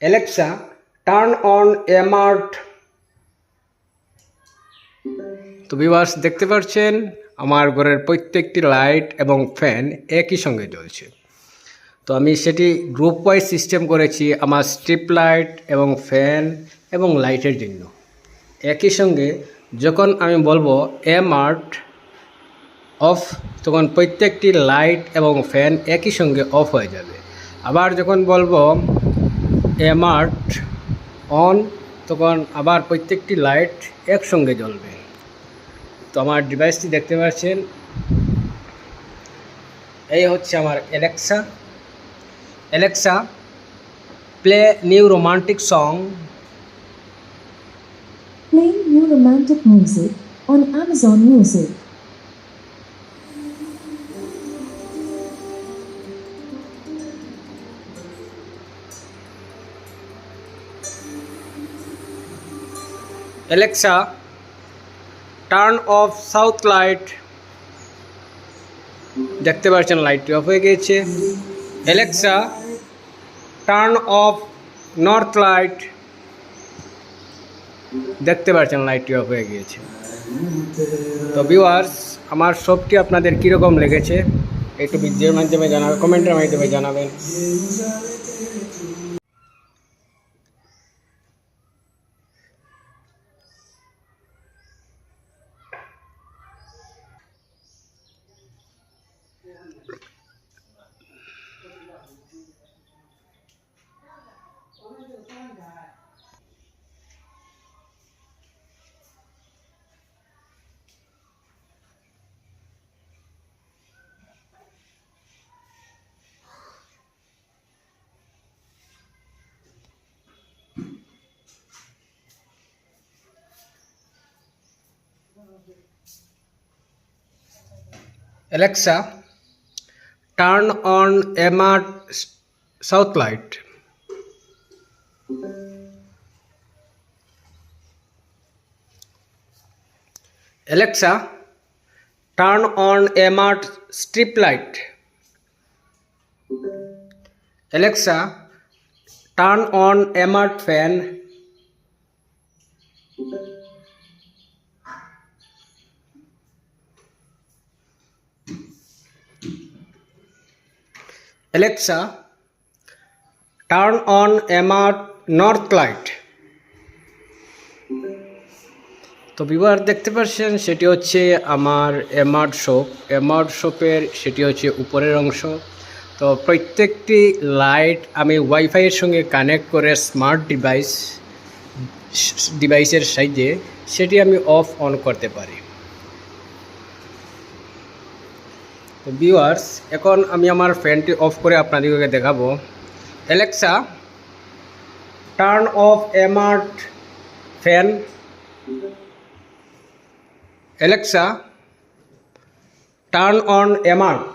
Alexa turn on এমার্ট। তো viewers দেখতে পাচ্ছেন আমার ঘরের প্রত্যেকটি লাইট এবং ফ্যান একই সঙ্গে জ্বলছে। তো আমি সেটি গ্রুপ ওয়াইজ সিস্টেম করেছি আমার স্ট্রিপ লাইট এবং ফ্যান এবং লাইটের জন্য। একই সঙ্গে যখন আমি বলবো এমার্ট অফ, তখন প্রত্যেকটি লাইট এবং ফ্যান একই সঙ্গে অফ হয়ে যাবে। আবার যখন বলবো এমার্ট অন, তখন আবার প্রত্যেকটি লাইট একসঙ্গে জ্বলবে। তো আমার ডিভাইসটি দেখতে পাচ্ছেন, এই হচ্ছে আমার Alexa. Alexa play new romantic song. Playing new romantic music on Amazon Music. Alexa turn of south light. দেখতে পাচ্ছেন লাইটটি অফ হয়ে গিয়েছে। Alexa turn of north light. দেখতে পাচ্ছেন লাইটটি অফ হয়ে গিয়েছে। তো ভিউয়ার্স আমার সবটি আপনাদের কীরকম লেগেছে একটু ভিডিওর মাধ্যমে জানাবেন, কমেন্টের মাধ্যমে জানাবেন। Alexa, turn on Emart South Light. Alexa, turn on Emart Strip Light. Alexa, turn on Emart Fan. Alexa, turn on Emart North Light. তো ভিউয়ার দেখতে পাচ্ছেন সেটি হচ্ছে আমার এমার্ট শপ। এমার্ট শপের সেটি হচ্ছে উপরের অংশ। তো প্রত্যেকটি লাইট আমি ওয়াইফাইয়ের সঙ্গে কানেক্ট করে স্মার্ট ডিভাইসের সাহায্যে সেটি আমি অফ অন করতে পারি। তো ভিউয়ার্স এখন আমি আমার ফ্যানটি অফ করে আপনাদেরকে দেখাবো। Alexa turn off smart fan. Alexa turn on এমার্ট।